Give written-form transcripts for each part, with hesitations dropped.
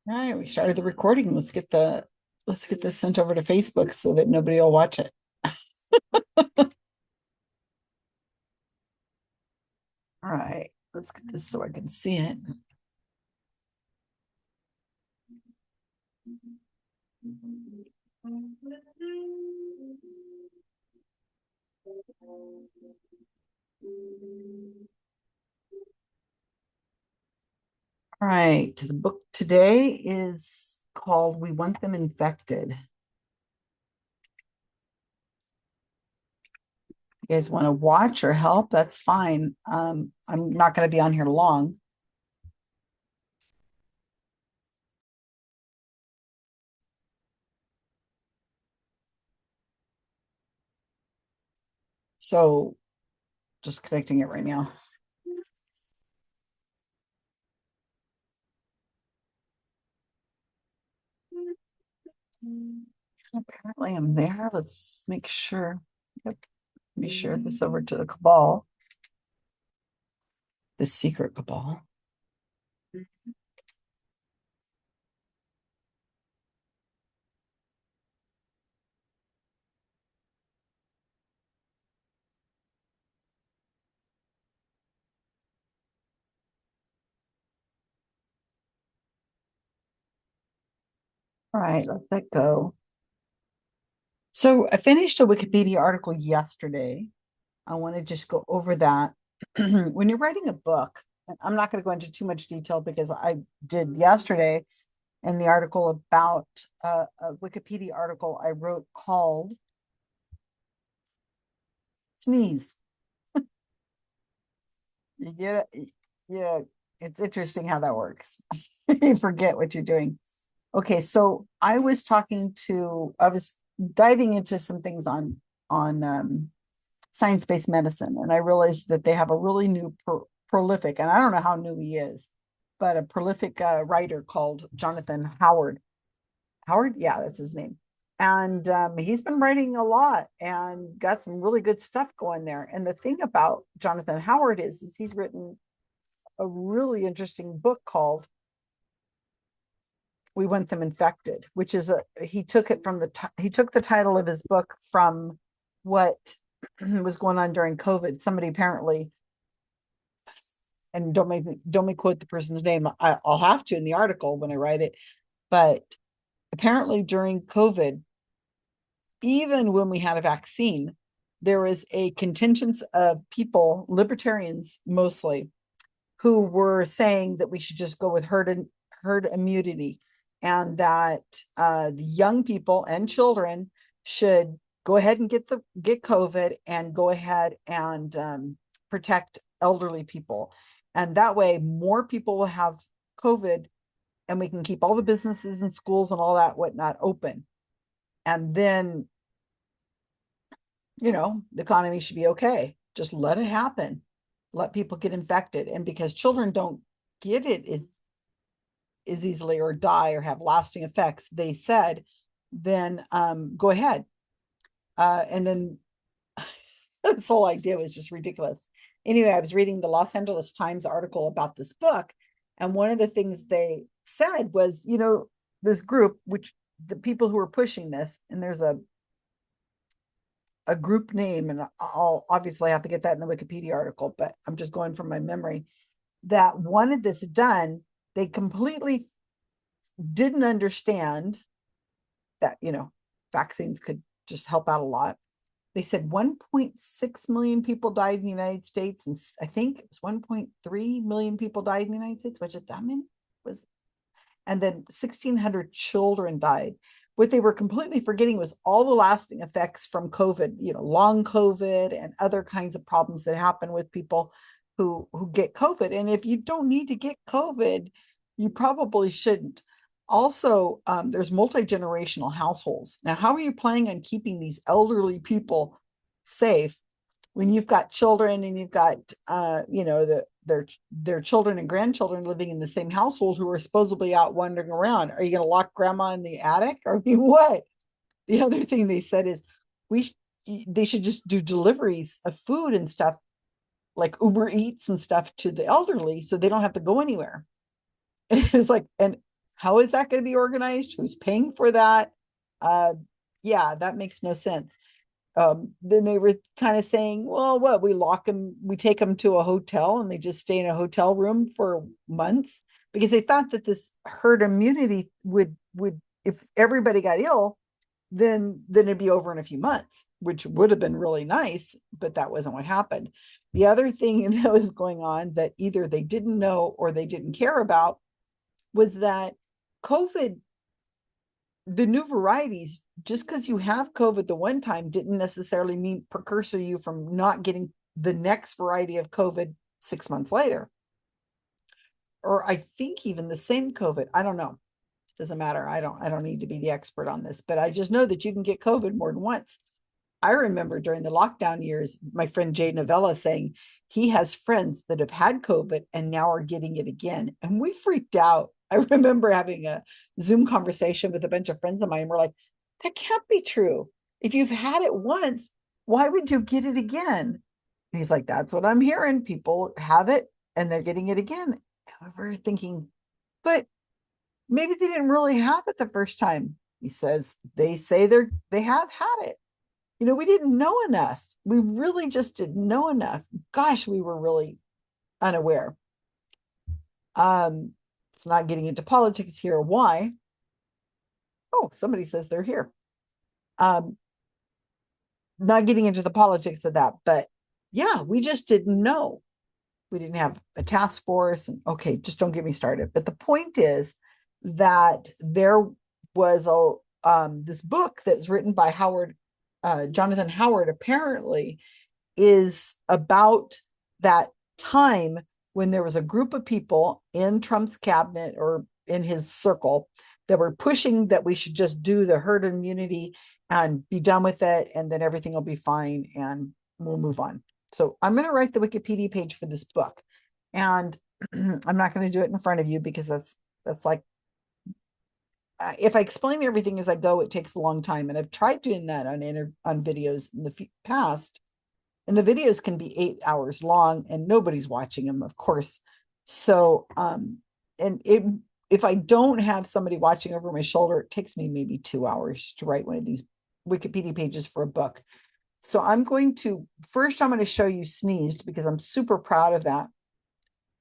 All right, we started the recording. Let's get this sent over to Facebook so that nobody will watch it. All right, let's get this so I can see it. All right, the book today is called We Want Them Infected. You guys want to watch or help? That's fine. I'm not going to be on here long. So just connecting it right now. Apparently I'm there. Let's make sure. Yep. Let me share this over to the cabal, the secret cabal. All right, let that go. So I finished a Wikipedia article yesterday. I want to just go over that. When you're writing a book, and I'm not going to go into too much detail because I did yesterday in the article about a Wikipedia article I wrote called Sneeze. You get it? Yeah, it's interesting how that works. You forget what you're doing. Okay, so I was diving into some things on science-based medicine, and I realized that they have a really new prolific, and I don't know how new he is, but a prolific writer called Jonathan Howard. Howard, yeah, that's his name. And he's been writing a lot and got some really good stuff going there. And the thing about Jonathan Howard is he's written a really interesting book called We Want Them Infected, which is a he took it from he took the title of his book from what was going on during COVID. Somebody apparently, and don't make quote the person's name. I'll have to in the article when I write it, but apparently during COVID, even when we had a vaccine, there was a contingent of people, libertarians mostly, who were saying that we should just go with herd immunity, and that the young people and children should go ahead and get COVID and go ahead and protect elderly people, and that way more people will have COVID, and we can keep all the businesses and schools and all that whatnot open, and then the economy should be okay. Just let it happen. Let people get infected. And because children don't get it as easily or die or have lasting effects, they said, then go ahead. And then this whole idea was just ridiculous. Anyway, I was reading the Los Angeles Times article about this book. And one of the things they said was, this group, which the people who are pushing this, and there's a group name, and I'll obviously have to get that in the Wikipedia article, but I'm just going from my memory, that wanted this done. They completely didn't understand that, vaccines could just help out a lot. They said 1.6 million people died in the United States, and I think it was 1.3 million people died in the United States. Was it that many? Was And then 1,600 children died. What they were completely forgetting was all the lasting effects from COVID, long COVID and other kinds of problems that happen with people who get COVID. And if you don't need to get COVID, you probably shouldn't. Also, there's multi-generational households. Now, how are you planning on keeping these elderly people safe when you've got children and you've got their children and grandchildren living in the same household who are supposedly out wandering around? Are you going to lock grandma in the attic? Or what? The other thing they said is we they should just do deliveries of food and stuff like Uber Eats and stuff to the elderly so they don't have to go anywhere. It's like, and How is that going to be organized? Who's paying for that? Uh, yeah, that makes no sense. Then they were kind of saying, well, what, we lock them, we take them to a hotel and they just stay in a hotel room for months because they thought that this herd immunity would if everybody got ill, then it'd be over in a few months, which would have been really nice, but that wasn't what happened. The other thing that was going on that either they didn't know or they didn't care about was that COVID, the new varieties, just because you have COVID the one time didn't necessarily mean precursor you from not getting the next variety of COVID 6 months later. Or I think even the same COVID. I don't know. Doesn't matter. I don't need to be the expert on this, but I just know that you can get COVID more than once. I remember during the lockdown years, my friend Jay Novella saying he has friends that have had COVID and now are getting it again. And we freaked out. I remember having a Zoom conversation with a bunch of friends of mine. We're like, that can't be true. If you've had it once, why would you get it again? And he's like, that's what I'm hearing. People have it and they're getting it again. And we're thinking, but maybe they didn't really have it the first time. He says they say they have had it. We didn't know enough. We really just didn't know enough. Gosh, we were really unaware. It's not getting into politics here. Why? Oh, somebody says they're here. Um, not getting into the politics of that, but yeah, we just didn't know. We didn't have a task force, and okay, just don't get me started. But the point is that there was this book that's written by Jonathan Howard, apparently is about that time when there was a group of people in Trump's cabinet or in his circle that were pushing that we should just do the herd immunity and be done with it, and then everything will be fine and we'll move on. So I'm going to write the Wikipedia page for this book, and I'm not going to do it in front of you because that's like if I explain everything as I go, it takes a long time, and I've tried doing that on videos in the past, and the videos can be 8 hours long, and nobody's watching them, of course. So, if I don't have somebody watching over my shoulder, it takes me maybe 2 hours to write one of these Wikipedia pages for a book. So I'm going to show you Sneezed because I'm super proud of that.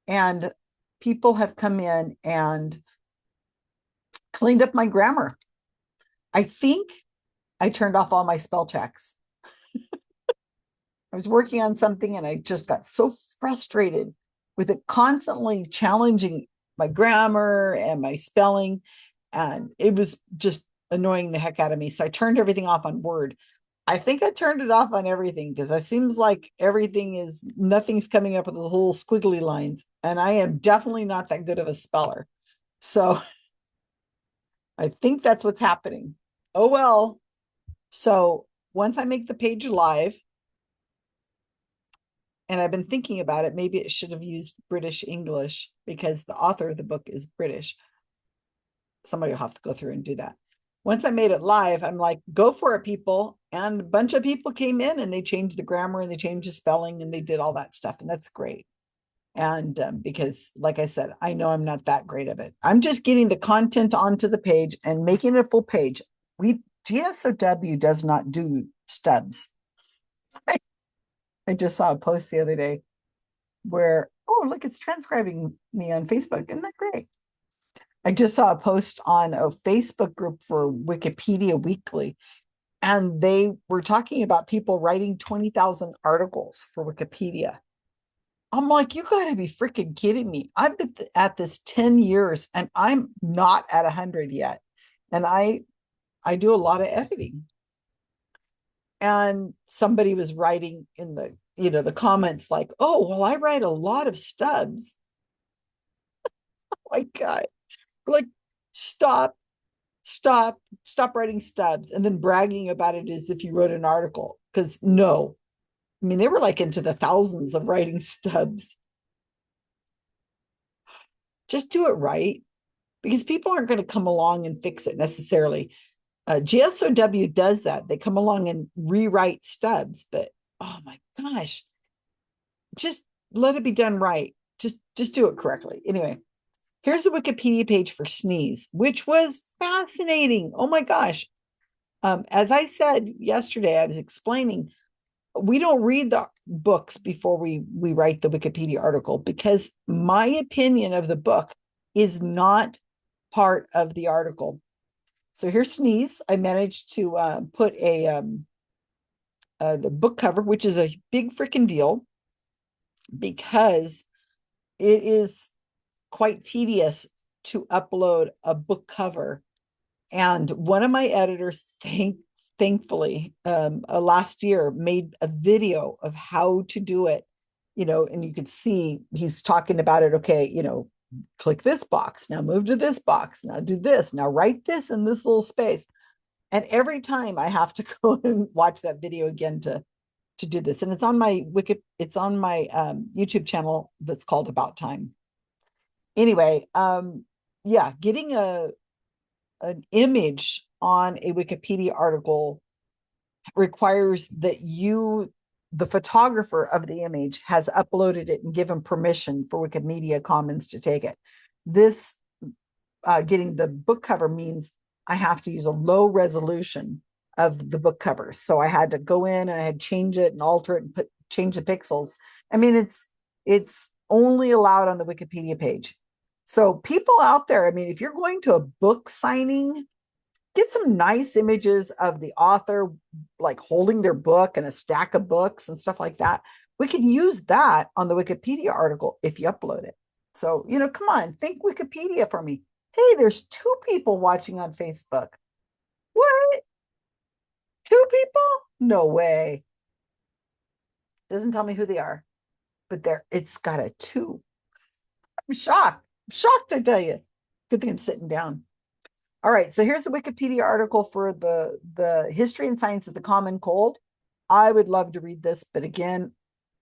And people have come in and cleaned up my grammar. I think I turned off all my spell checks. I was working on something and I just got so frustrated with it constantly challenging my grammar and my spelling. And it was just annoying the heck out of me. So I turned everything off on Word. I think I turned it off on everything because it seems like nothing's coming up with the little squiggly lines. And I am definitely not that good of a speller. So I think that's what's happening. Oh, well. So once I make the page live, and I've been thinking about it, maybe it should have used British English because the author of the book is British. Somebody will have to go through and do that. Once I made it live, I'm like, go for it, people. And a bunch of people came in and they changed the grammar and they changed the spelling and they did all that stuff. And that's great. And because, like I said, I know I'm not that great of it. I'm just getting the content onto the page and making it a full page. GSOW does not do stubs. I just saw a post the other day where, oh, look, it's transcribing me on Facebook. Isn't that great? I just saw a post on a Facebook group for Wikipedia Weekly, and they were talking about people writing 20,000 articles for Wikipedia. I'm like, you got to be freaking kidding me. I've been at this 10 years and I'm not at 100 yet. And I do a lot of editing. And somebody was writing in the comments like, oh, well, I write a lot of stubs. Oh my God. Like, stop writing stubs and then bragging about it as if you wrote an article. Because no, I mean, they were like into the thousands of writing stubs. Just do it right, because people aren't going to come along and fix it necessarily. GSOW does that. They come along and rewrite stubs, but oh my gosh, just let it be done right. Just do it correctly. Anyway, Here's the Wikipedia page for sneeze, which was fascinating. Oh my gosh. As I said yesterday, I was explaining, we don't read the books before we write the Wikipedia article because my opinion of the book is not part of the article. So here's sneeze. I managed to put the book cover, which is a big freaking deal because it is quite tedious to upload a book cover. And one of my editors, thankfully, last year made a video of how to do it, and you could see he's talking about it. Okay, click this box, now move to this box, now do this, now write this in this little space. And every time I have to go and watch that video again to do this. And it's on my YouTube channel that's called About Time. Anyway, yeah, getting an image on a Wikipedia article requires that the photographer of the image, has uploaded it and given permission for Wikimedia Commons to take it. This getting the book cover means I have to use a low resolution of the book cover. So I had to go in and I had to change it and alter it and change the pixels. I mean, it's only allowed on the Wikipedia page. So people out there, I mean, if you're going to a book signing, get some nice images of the author, like holding their book and a stack of books and stuff like that. We can use that on the Wikipedia article if you upload it. So, come on, think Wikipedia for me. Hey, there's 2 people watching on Facebook. What? 2 people? No way. Doesn't tell me who they are, but it's got a 2. I'm shocked. I'm shocked, I tell you. Good thing I'm sitting down. All right, so here's the Wikipedia article for the history and science of the common cold. I would love to read this, but again,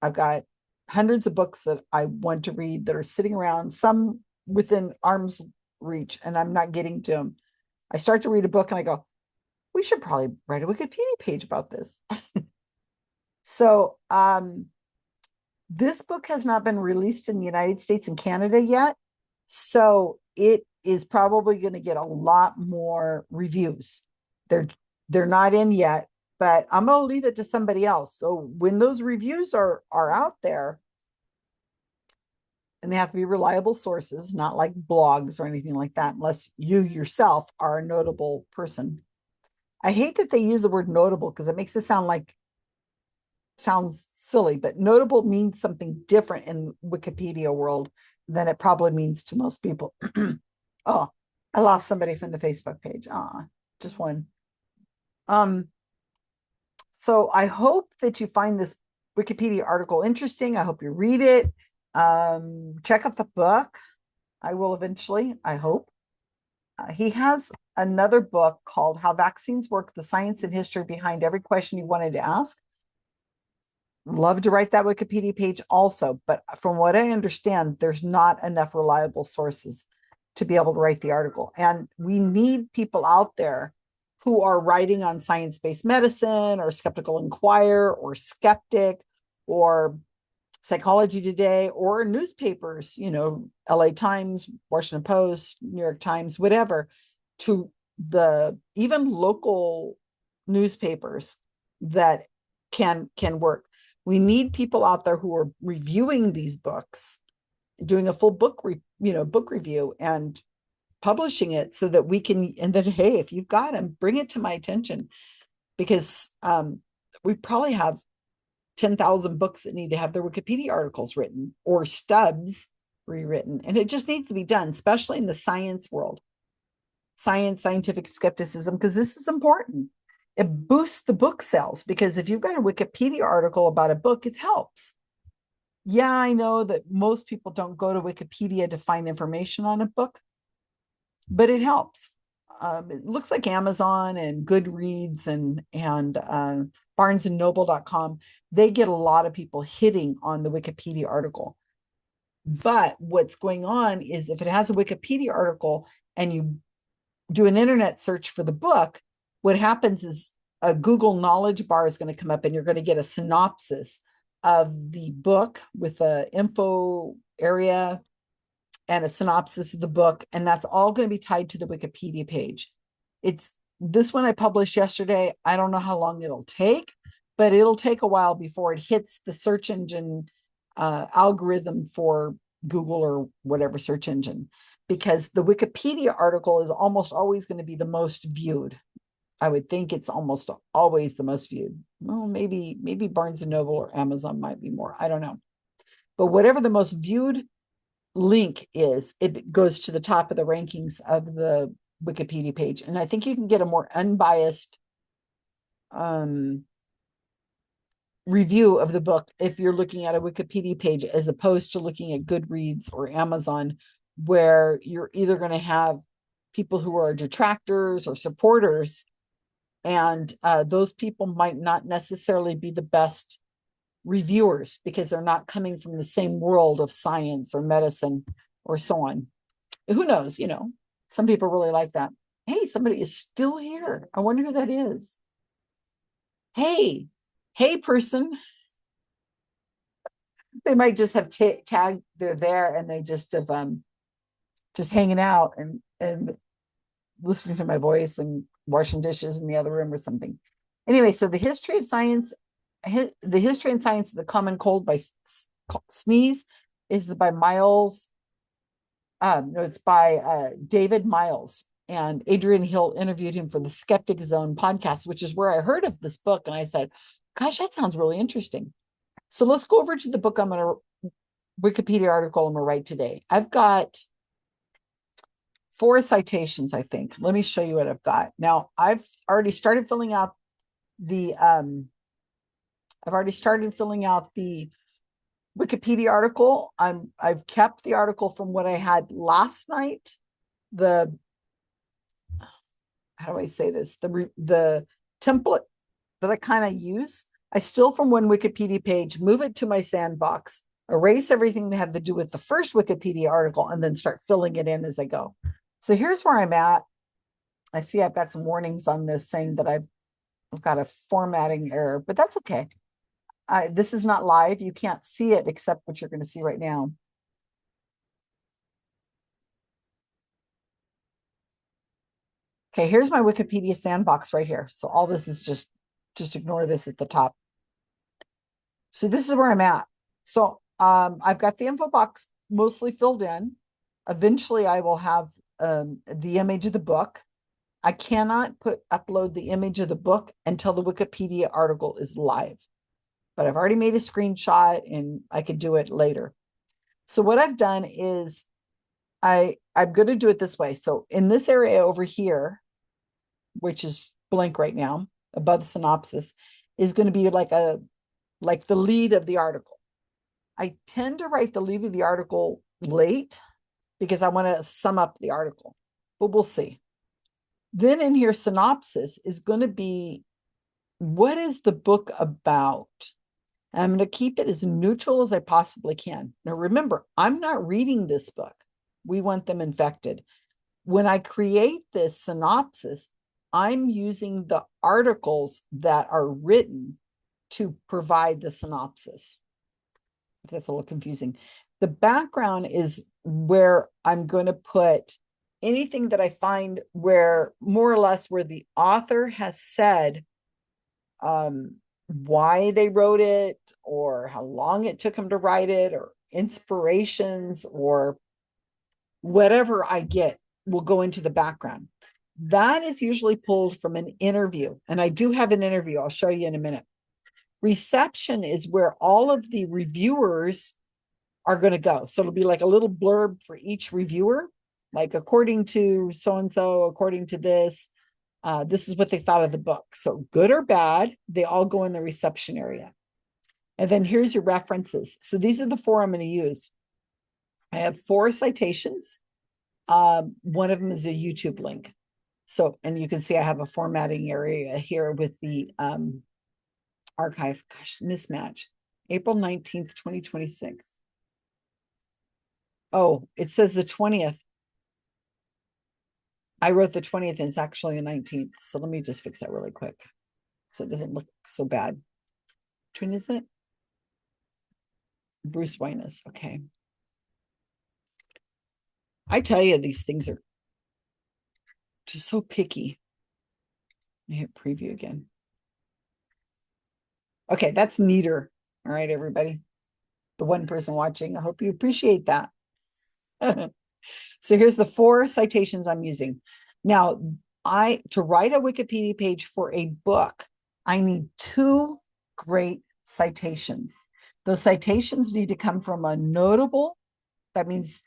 I've got hundreds of books that I want to read that are sitting around, some within arm's reach, and I'm not getting to them. I start to read a book and I go, we should probably write a Wikipedia page about this. So this book has not been released in the United States and Canada yet. So it is probably going to get a lot more reviews. They're not in yet, but I'm going to leave it to somebody else. So when those reviews are out there, and they have to be reliable sources, not like blogs or anything like that, unless you yourself are a notable person. I hate that they use the word notable because it makes it sounds silly, but notable means something different in Wikipedia world than it probably means to most people. Oh, I lost somebody from the Facebook page. Just one. So I hope that you find this Wikipedia article interesting. I hope you read it. Check out the book. I will eventually, I hope. He has another book called How Vaccines Work, the Science and History Behind Every Question You Wanted to Ask. Love to write that Wikipedia page also, but from what I understand, there's not enough reliable sources to be able to write the article. And we need people out there who are writing on science-based medicine or Skeptical Inquirer or Skeptic or Psychology Today or newspapers, LA Times, Washington Post, New York Times, whatever, to the even local newspapers that can work. We need people out there who are reviewing these books, doing a full book review and publishing it so that we can, and then, hey, if you've got them, bring it to my attention, because we probably have 10,000 books that need to have their Wikipedia articles written or stubs rewritten. And it just needs to be done, especially in the science world, scientific skepticism, because this is important. It boosts the book sales, because if you've got a Wikipedia article about a book, it helps. Yeah, I know that most people don't go to Wikipedia to find information on a book, but it helps. It looks like Amazon and Goodreads and barnesandnoble.com, they get a lot of people hitting on the Wikipedia article. But what's going on is if it has a Wikipedia article and you do an internet search for the book, what happens is a Google knowledge bar is going to come up and you're going to get a synopsis of the book with the info area and a synopsis of the book, and that's all going to be tied to the Wikipedia page. It's this one I published yesterday. I don't know how long it'll take, but it'll take a while before it hits the search engine algorithm for Google or whatever search engine, because the Wikipedia article is almost always going to be the most viewed. I would think it's almost always the most viewed. Well, maybe Barnes and Noble or Amazon might be more. I don't know. But whatever the most viewed link is, it goes to the top of the rankings of the Wikipedia page. And I think you can get a more unbiased review of the book if you're looking at a Wikipedia page as opposed to looking at Goodreads or Amazon, where you're either going to have people who are detractors or supporters, and those people might not necessarily be the best reviewers because they're not coming from the same world of science or medicine or so on. Who knows? Some people really like that. Hey, somebody is still here. I wonder who that is. Hey person. They might just have tagged they're there, and they just have just hanging out and listening to my voice and washing dishes in the other room or something. Anyway, so the history and science of the common cold by sneeze is by Miles. No, it's by David Miles, and Adrian Hill interviewed him for the Skeptic Zone podcast, which is where I heard of this book. And I said, gosh, that sounds really interesting. So let's go over to the book Wikipedia article I'm going to write today. I've got 4 citations, I think. Let me show you what I've got. Now, I've already started filling out the Wikipedia article. I've kept the article from what I had last night. How do I say this? The template that I kind of use, I steal from one Wikipedia page, move it to my sandbox, erase everything that had to do with the first Wikipedia article, and then start filling it in as I go. So here's where I'm at. I see I've got some warnings on this saying that I've got a formatting error, but that's okay. This is not live. You can't see it except what you're going to see right now. Okay, here's my Wikipedia sandbox right here. So all this is just ignore this at the top. So this is where I'm at. So I've got the info box mostly filled in. Eventually I will have the image of the book. I cannot upload the image of the book until the Wikipedia article is live, but I've already made a screenshot and I could do it later. So what I've done is I'm going to do it this way. So in this area over here, which is blank right now, above the synopsis, is going to be like the lead of the article. I tend to write the lead of the article late because I want to sum up the article, but we'll see. Then in here, synopsis is going to be, what is the book about? And I'm going to keep it as neutral as I possibly can. Now, remember, I'm not reading this book. We want them infected. When I create this synopsis, I'm using the articles that are written to provide the synopsis. That's a little confusing. The background is where I'm going to put anything that I find where more or less where the author has said why they wrote it or how long it took them to write it or inspirations or whatever I get will go into the background. That is usually pulled from an interview. And I do have an interview. I'll show you in a minute. Reception is where all of the reviewers are going to go. So it'll be like a little blurb for each reviewer, like according to so-and-so, according to this, this is what they thought of the book. So good or bad, they all go in the reception area. And then here's your references. So these are the 4 I'm going to use. I have 4 citations. One of them is a YouTube link. So, and you can see I have a formatting area here with the archive. Gosh, mismatch. April 19th, 2026. Oh, it says the 20th. I wrote the 20th and it's actually the 19th. So let me just fix that really quick so it doesn't look so bad. Which one is it? Bruce Winus. Okay. I tell you, these things are just so picky. I hit preview again. Okay, that's neater. All right, everybody. The one person watching, I hope you appreciate that. So here's the 4 citations I'm using. Now, to write a Wikipedia page for a book, I need 2 great citations. Those citations need to come from a notable, that means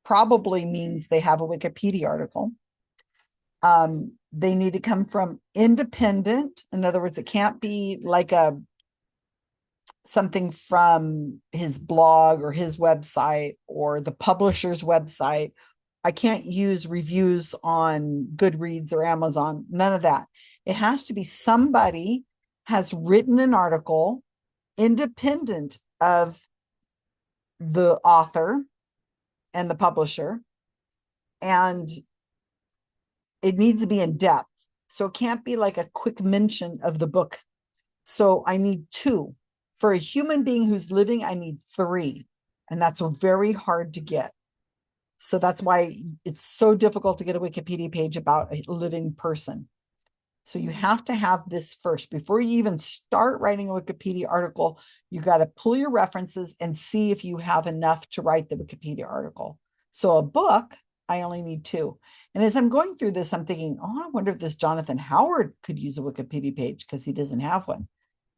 probably means they have a Wikipedia article. They need to come from independent. In other words, it can't be like something from his blog or his website or the publisher's website. I can't use reviews on Goodreads or Amazon, none of that. It has to be somebody has written an article independent of the author and the publisher, and it needs to be in depth. So it can't be like a quick mention of the book. So I need 2. For a human being who's living, I need 3. And that's very hard to get. So that's why it's so difficult to get a Wikipedia page about a living person. So you have to have this first. Before you even start writing a Wikipedia article, you got to pull your references and see if you have enough to write the Wikipedia article. So a book, I only need 2. And as I'm going through this, I'm thinking, oh, I wonder if this Jonathan Howard could use a Wikipedia page because he doesn't have one.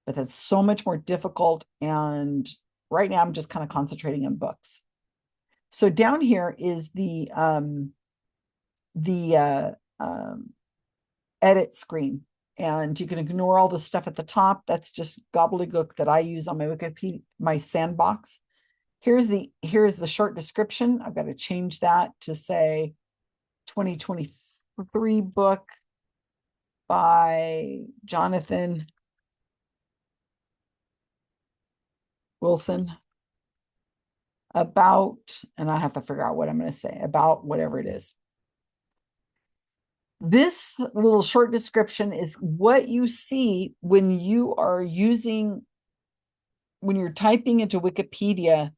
But that's so much more difficult. And right now I'm just kind of concentrating on books. So down here is the edit screen. And you can ignore all the stuff at the top. That's just gobbledygook that I use on my Wikipedia, my sandbox. Here's the short description. I've got to change that to say 2023 book by Jonathan Wilson about, and I have to figure out what I'm going to say about whatever it is. This little short description is what you see when you are using, when you're typing into Wikipedia.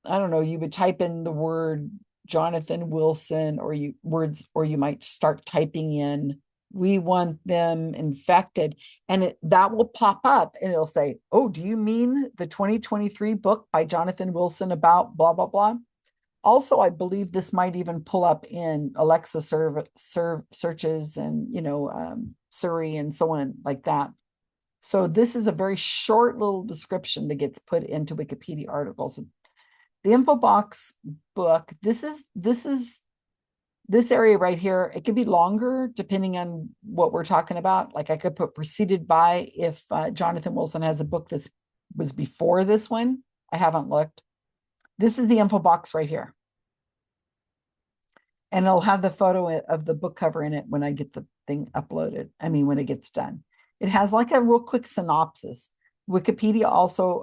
I don't know, you would type in the word Jonathan Wilson, or you might start typing in, we want them infected, and that will pop up and it'll say, oh, do you mean the 2023 book by Jonathan Wilson about blah, blah, blah? Also, I believe this might even pull up in Alexa searches and, Siri and so on like that. So this is a very short little description that gets put into Wikipedia articles. The info box book, this area right here, it could be longer depending on what we're talking about. Like I could put preceded by if Jonathan Wilson has a book that was before this one. I haven't looked. This is the info box right here. And it'll have the photo of the book cover in it when I get the thing uploaded. I mean, when it gets done. It has like a real quick synopsis. Wikipedia also,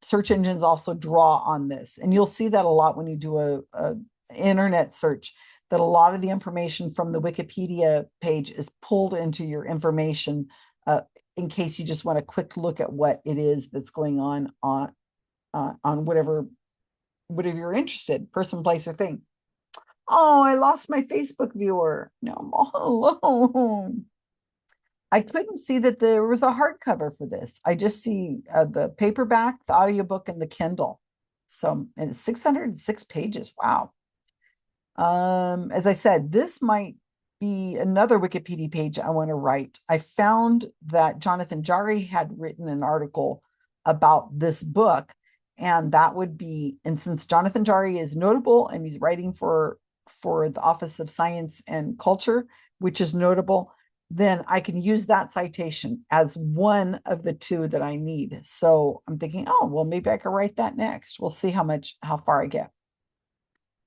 search engines also draw on this. And you'll see that a lot when you do a internet search, that a lot of the information from the Wikipedia page is pulled into your information in case you just want a quick look at what it is that's going on whatever you're interested, person, place, or thing. Oh, I lost my Facebook viewer. Now I'm all alone. I couldn't see that there was a hardcover for this. I just see the paperback, the audiobook, and the Kindle. So, and it's 606 pages. Wow. As I said, this might be another Wikipedia page I want to write. I found that Jonathan Jari had written an article about this book, and that would be, and since Jonathan Jari is notable and he's writing for the Office of Science and Culture, which is notable, then I can use that citation as one of the 2 that I need. So I'm thinking, oh, well, maybe I could write that next. We'll see how far I get.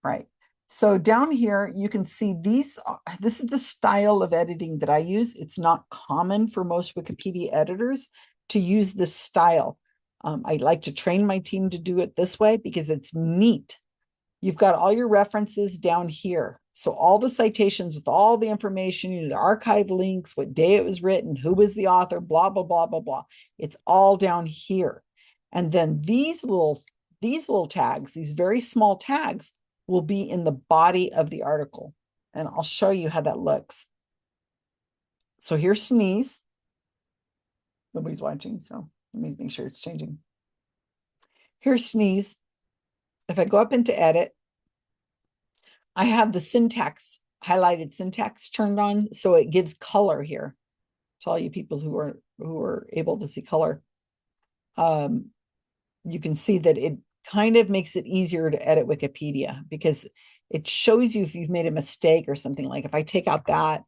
Right. So down here, you can see this is the style of editing that I use. It's not common for most Wikipedia editors to use this style. I like to train my team to do it this way because it's neat. You've got all your references down here. So all the citations with all the information, the archive links, what day it was written, who was the author, blah, blah, blah, blah, blah. It's all down here. And then these these little tags, these very small tags, will be in the body of the article. And I'll show you how that looks. So here's sneeze. Nobody's watching, so let me make sure it's changing. Here's sneeze. If I go up into edit, I have the syntax, highlighted syntax turned on, so it gives color here to all you people who are able to see color. You can see that it kind of makes it easier to edit Wikipedia because it shows you if you've made a mistake or something. Like if I take out that,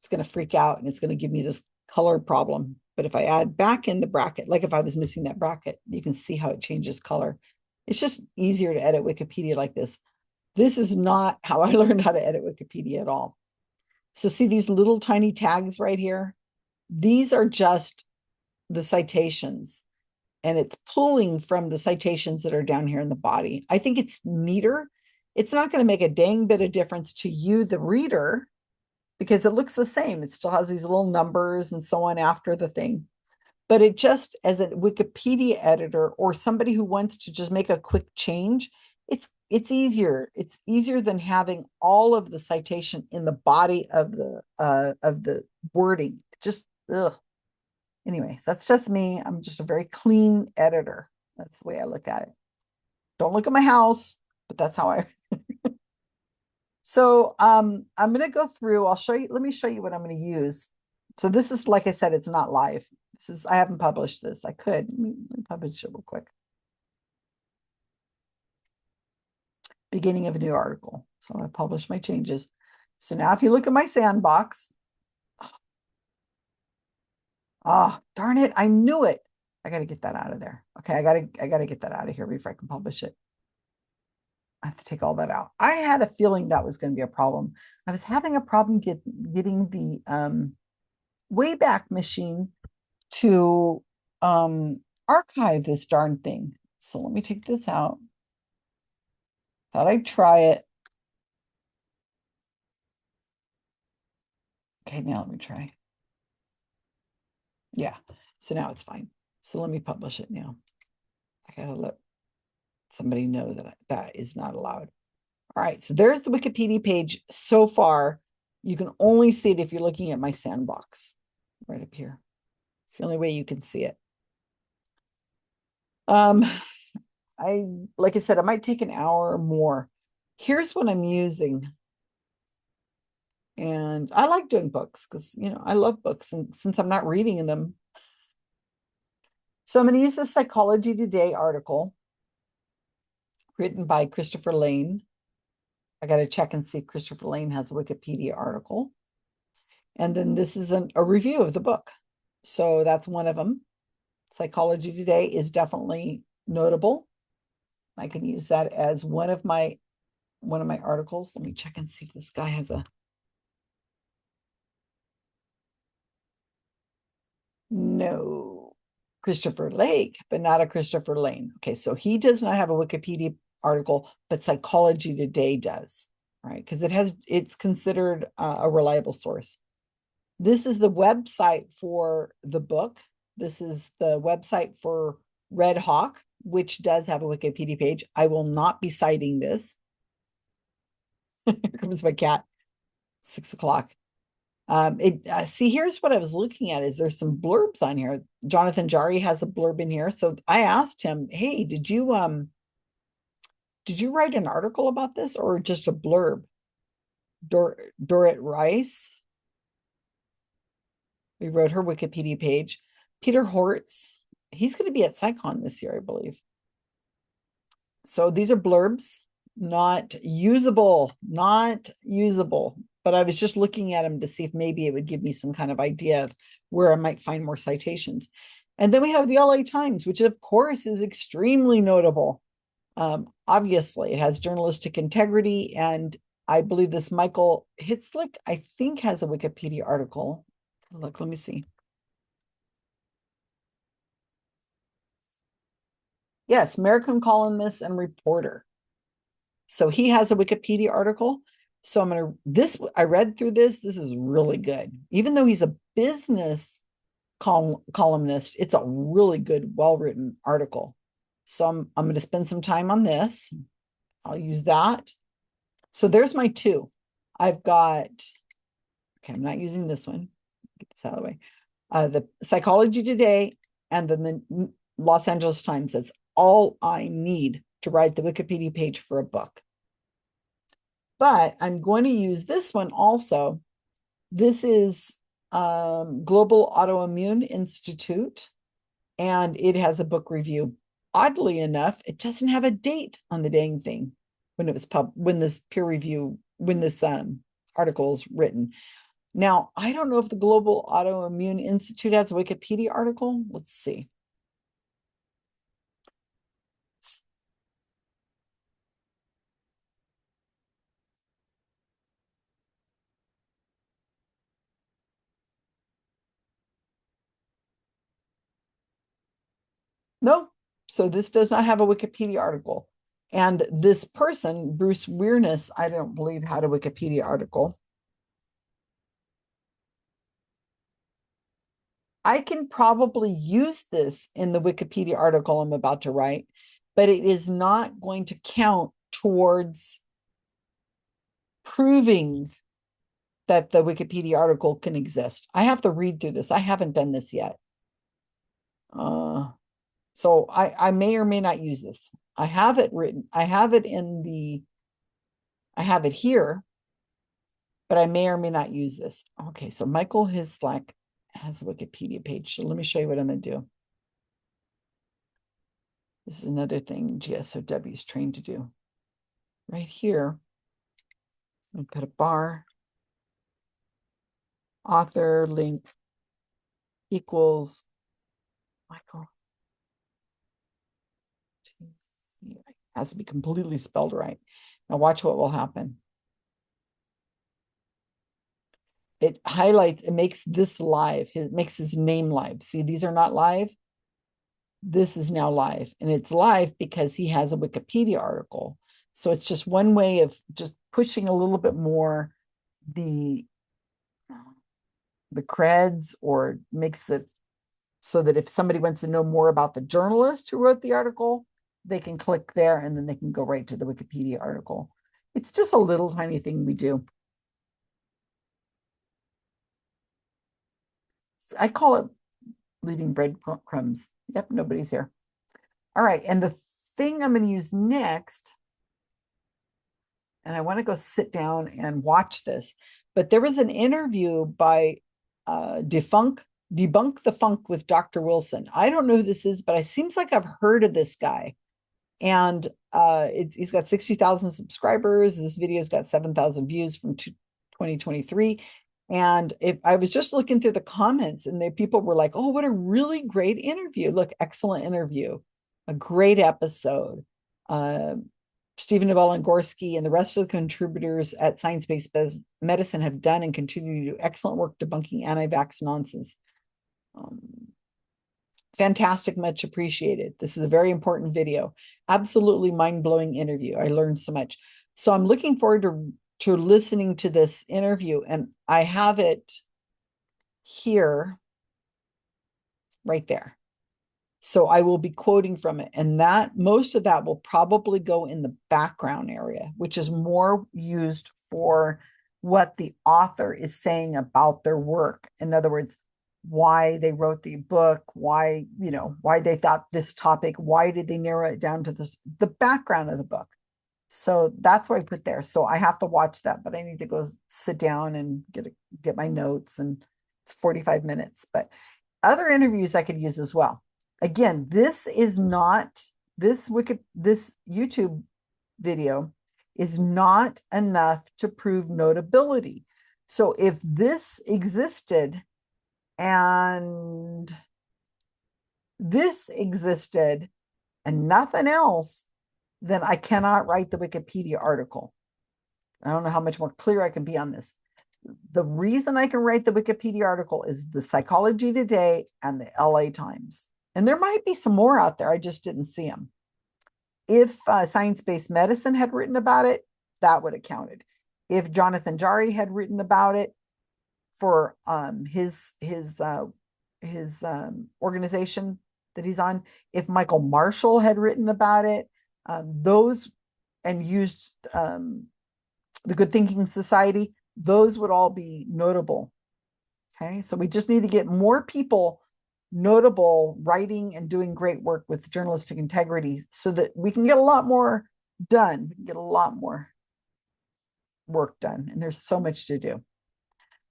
it's going to freak out and it's going to give me this color problem. But if I add back in the bracket, like if I was missing that bracket, you can see how it changes color. It's just easier to edit Wikipedia like this. This is not how I learned how to edit Wikipedia at all. So see these little tiny tags right here? These are just the citations, and it's pulling from the citations that are down here in the body. I think it's neater. It's not going to make a dang bit of difference to you, the reader, because it looks the same. It still has these little numbers and so on after the thing. But it just, as a Wikipedia editor or somebody who wants to just make a quick change, it's easier. It's easier than having all of the citation in the body of the wording. Just ugh. Anyways, that's just me. I'm just a very clean editor. That's the way I look at it. Don't look at my house, but that's how I. So I'm going to go through. I'll show you. Let me show you what I'm going to use. So this is, like I said, it's not live. I haven't published this. I could. Let me publish it real quick. Beginning of a new article. So I publish my changes. So now if you look at my sandbox, darn it, I knew it. I got to get that out of there. Okay, I got to get that out of here before I can publish it. I have to take all that out. I had a feeling that was going to be a problem. I was having a problem getting the Wayback Machine to archive this darn thing. So let me take this out. Thought I'd try it. Okay, now let me try. Yeah, so now it's fine. So let me publish it now. I gotta let somebody know that that is not allowed. All right, so there's the Wikipedia page so far. You can only see it if you're looking at my sandbox right up here. It's the only way you can see it. Like I said, it might take an hour or more. Here's what I'm using. And I like doing books because, I love books. And since I'm not reading them. So I'm going to use the Psychology Today article written by Christopher Lane. I got to check and see if Christopher Lane has a Wikipedia article. And then this is a review of the book. So that's one of them. Psychology Today is definitely notable. I can use that as one of my articles. Let me check and see if this guy has a. No, Christopher Lake, but not a Christopher Lane. Okay, so he does not have a Wikipedia article, but Psychology Today does, right? Because it's considered a reliable source. This is the website for the book. This is the website for Red Hawk, which does have a Wikipedia page. I will not be citing this. Here comes my cat. 6 o'clock. See, here's what I was looking at. Is there's some blurbs on here. Jonathan Jari has a blurb in here. So I asked him, hey, did you write an article about this or just a blurb? Dorit Rice. We wrote her Wikipedia page. Peter Hortz, he's going to be at PsyCon this year, I believe. So these are blurbs, not usable. But I was just looking at them to see if maybe it would give me some kind of idea of where I might find more citations. And then we have the LA Times, which of course is extremely notable. Obviously, it has journalistic integrity. And I believe this Michael Hitzlick, I think, has a Wikipedia article. Look, let me see. Yes, American columnist and reporter. So he has a Wikipedia article. So I read through this. This is really good. Even though he's a business columnist, it's a really good, well-written article. So I'm going to spend some time on this. I'll use that. So there's my two. I've got, okay, I'm not using this one. Get this out of the way. The Psychology Today and then the Los Angeles Times. That's all I need to write the Wikipedia page for a book. But I'm going to use this one also. This is Global Autoimmune Institute, and it has a book review. Oddly enough, it doesn't have a date on the dang thing when it was when this peer review, when this article is written. Now, I don't know if the Global Autoimmune Institute has a Wikipedia article. Let's see. No, so this does not have a Wikipedia article. And this person, Bruce Weirness, I don't believe had a Wikipedia article. I can probably use this in the Wikipedia article I'm about to write, but it is not going to count towards proving that the Wikipedia article can exist. I have to read through this. I haven't done this yet. So I may or may not use this. I have it written. I have it here, but I may or may not use this. Okay, so Michael Hislak has a Wikipedia page. So let me show you what I'm going to do. This is another thing GSOW is trained to do. Right here, I put a bar, author link equals Michael. It has to be completely spelled right. Now watch what will happen. It highlights, it makes this live. It makes his name live. See, these are not live. This is now live, and it's live because he has a Wikipedia article. So it's just one way of just pushing a little bit more the creds, or makes it so that if somebody wants to know more about the journalist who wrote the article, they can click there and then they can go right to the Wikipedia article. It's just a little tiny thing we do. I call it leaving breadcrumbs. Yep, nobody's here. All right, and the thing I'm going to use next, and I want to go sit down and watch this, but there was an interview by Debunk the Funk with Dr. Wilson. I don't know who this is, but it seems like I've heard of this guy. And he's got 60,000 subscribers. This video's got 7,000 views from 2023. And if I was just looking through the comments, and people were like, oh, what a really great interview. Look, excellent interview. A great episode. Stephen Novoselny and the rest of the contributors at Science-Based Medicine have done and continue to do excellent work debunking anti-vax nonsense. Fantastic, much appreciated. This is a very important video. Absolutely mind-blowing interview. I learned so much. So I'm looking forward to listening to this interview, and I have it here, right there. So I will be quoting from it, and that most of that will probably go in the background area, which is more used for what the author is saying about their work. In other words, why they wrote the book, why they thought this topic, why did they narrow it down to the background of the book. So that's what I put there. So I have to watch that, but I need to go sit down and get my notes, and it's 45 minutes. But other interviews I could use as well. Again, this YouTube video is not enough to prove notability. So if this existed and this existed and nothing else, then I cannot write the Wikipedia article. I don't know how much more clear I can be on this. The reason I can write the Wikipedia article is the Psychology Today and the LA Times. And there might be some more out there. I just didn't see them. If Science-Based Medicine had written about it, that would have counted. If Jonathan Jari had written about it for his organization, that he's on, if Michael Marshall had written about it, those and used the Good Thinking Society, those would all be notable. Okay, so we just need to get more people notable writing and doing great work with journalistic integrity so that we can get a lot more done. We can get a lot more work done, and there's so much to do.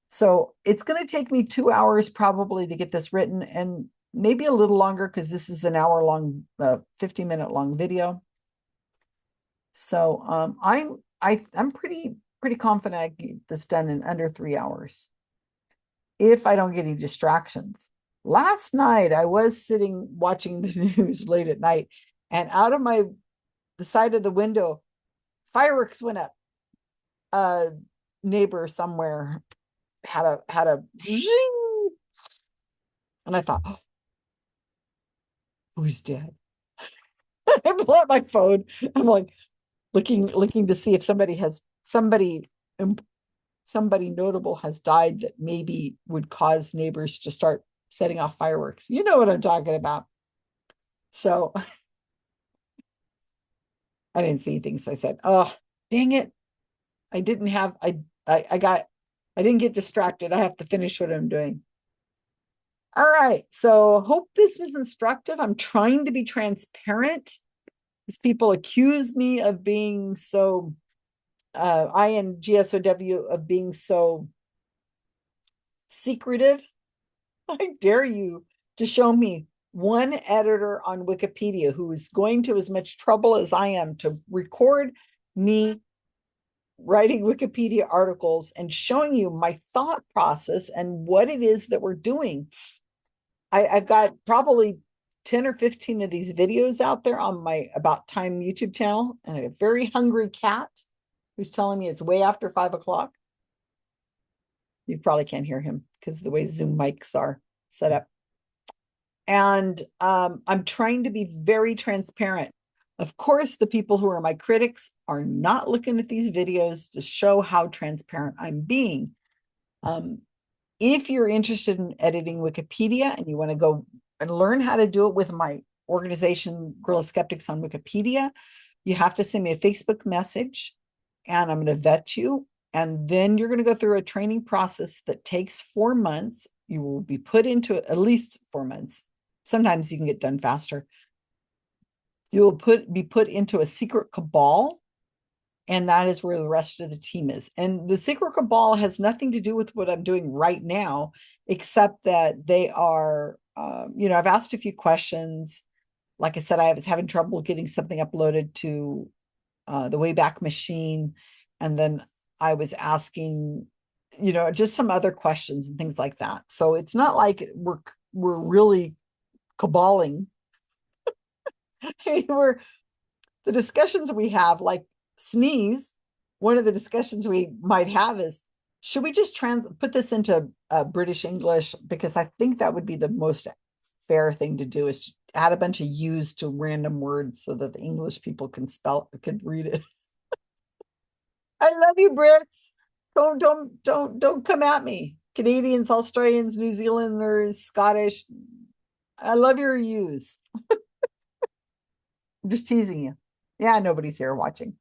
So it's going to take me 2 hours probably to get this written, and maybe a little longer because this is an hour long, 50-minute long video. So I'm pretty confident I can get this done in under 3 hours if I don't get any distractions. Last night I was sitting watching the news late at night, and out of the side of the window, fireworks went up. A neighbor somewhere had a zing, and I thought, oh, who's dead? I pull out my phone. I'm like looking to see if somebody notable has died that maybe would cause neighbors to start setting off fireworks. You know what I'm talking about. So I didn't see anything. So I said, oh, dang it. I didn't get distracted. I have to finish what I'm doing. All right. So hope this was instructive. I'm trying to be transparent. These people accuse me of being so, I and GSOW of being so secretive. I dare you to show me one editor on Wikipedia who is going to as much trouble as I am to record me writing Wikipedia articles and showing you my thought process and what it is that we're doing. I've got probably 10 or 15 of these videos out there on my About Time YouTube channel, and a very hungry cat who's telling me it's way after 5 o'clock. You probably can't hear him because of the way Zoom mics are set up. And I'm trying to be very transparent. Of course, the people who are my critics are not looking at these videos to show how transparent I'm being. If you're interested in editing Wikipedia and you want to go and learn how to do it with my organization, Guerrilla Skeptics on Wikipedia, you have to send me a Facebook message, and I'm going to vet you. And then you're going to go through a training process that takes 4 months. You will be put into at least 4 months. Sometimes you can get done faster. You will be put into a secret cabal, and that is where the rest of the team is. And the secret cabal has nothing to do with what I'm doing right now, except that they are, I've asked a few questions. Like I said, I was having trouble getting something uploaded to the Wayback Machine. And then I was asking, just some other questions and things like that. So it's not like we're really caballing. The discussions we have, like sneeze, one of the discussions we might have is, should we just put this into British English? Because I think that would be the most fair thing to do, is to add a bunch of U's to random words so that the English people could read it. I love you, Brits. Don't come at me. Canadians, Australians, New Zealanders, Scottish. I love your U's. I'm just teasing you. Yeah, nobody's here watching.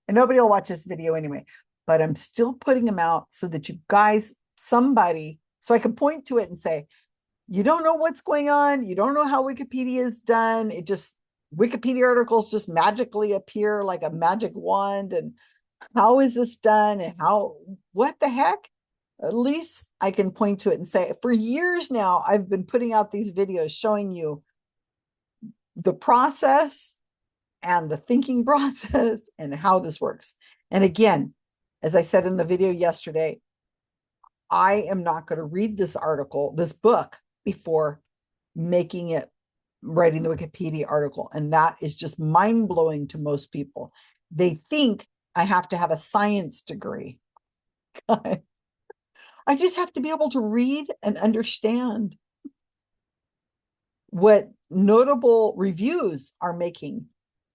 And nobody will watch this video anyway. But I'm still putting them out so that you guys, so I can point to it and say, you don't know what's going on. You don't know how Wikipedia is done. Wikipedia articles just magically appear like a magic wand. And how is this done? And what the heck? At least I can point to it and say, for years now, I've been putting out these videos showing you the process and the thinking process and how this works. And again, as I said in the video yesterday, I am not going to read this book, before writing the Wikipedia article. And that is just mind-blowing to most people. They think I have to have a science degree. I just have to be able to read and understand what notable reviews are making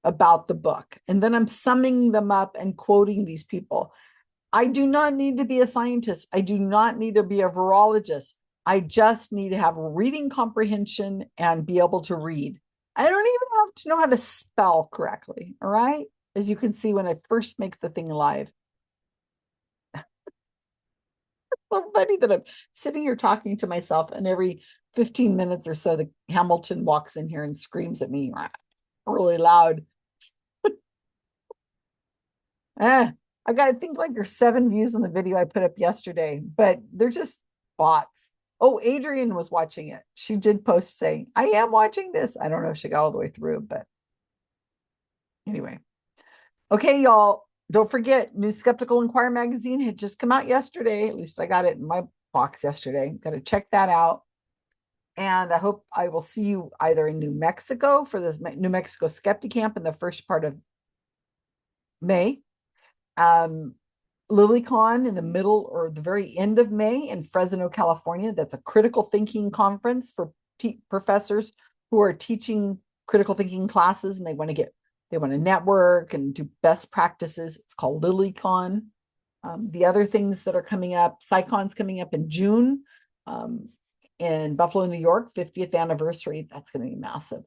about the book. And then I'm summing them up and quoting these people. I do not need to be a scientist. I do not need to be a virologist. I just need to have reading comprehension and be able to read. I don't even have to know how to spell correctly. All right. As you can see, when I first make the thing live, so funny that I'm sitting here talking to myself, and every 15 minutes or so, the Hamilton walks in here and screams at me really loud. I got, I think like there's 7 views on the video I put up yesterday, but they're just bots. Oh, Adrienne was watching it. She did post saying, I am watching this. I don't know if she got all the way through, but anyway. Okay, y'all. Don't forget, new Skeptical Inquirer magazine had just come out yesterday. At least I got it in my box yesterday. Got to check that out. And I hope I will see you either in New Mexico for the New Mexico Skeptic Camp in the first part of May, LilyCon in the middle or the very end of May in Fresno, California. That's a critical thinking conference for professors who are teaching critical thinking classes, and they want to network and do best practices. It's called LilyCon. The other things that are coming up, PsyCon's coming up in June in Buffalo, New York, 50th anniversary. That's going to be massive.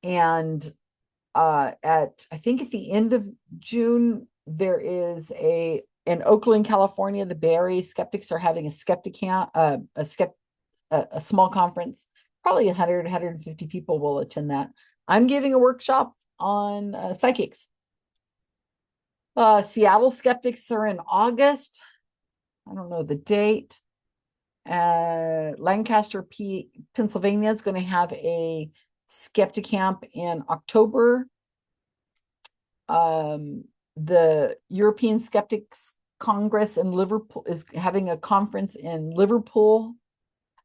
And I think at the end of June, there is in Oakland, California, the Bay Area skeptics are having a skeptic camp, a small conference. Probably 100, 150 people will attend that. I'm giving a workshop on psychics. Seattle skeptics are in August. I don't know the date. Lancaster, Pennsylvania is going to have a skeptic camp in October. The European Skeptics Congress in Liverpool is having a conference in Liverpool.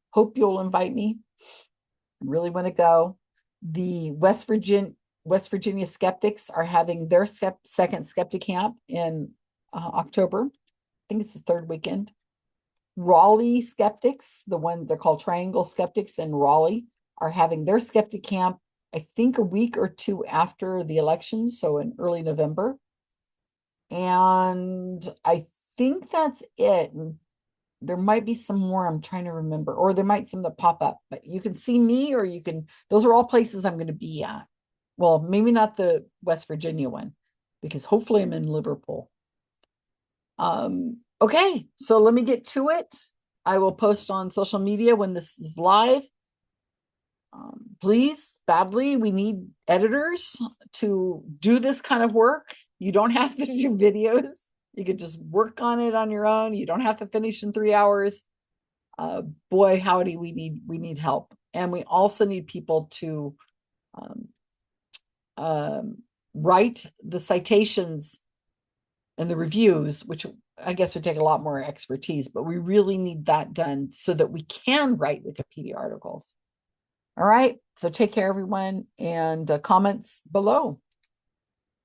Hope you'll invite me. I really want to go. The West Virginia Skeptics are having their second skeptic camp in October. I think it's the third weekend. Raleigh Skeptics, the ones they're called Triangle Skeptics in Raleigh, are having their skeptic camp, I think a week or two after the election, so in early November. And I think that's it. There might be some more I'm trying to remember, or there might some that pop up, but you can see me, or those are all places I'm going to be at. Well, maybe not the West Virginia one, because hopefully I'm in Liverpool. Okay, so let me get to it. I will post on social media when this is live. Please, badly, we need editors to do this kind of work. You don't have to do videos. You can just work on it on your own. You don't have to finish in 3 hours. Boy, howdy, we need help. And we also need people to write the citations and the reviews, which I guess would take a lot more expertise, but we really need that done so that we can write Wikipedia articles. All right. So take care, everyone, and comments below.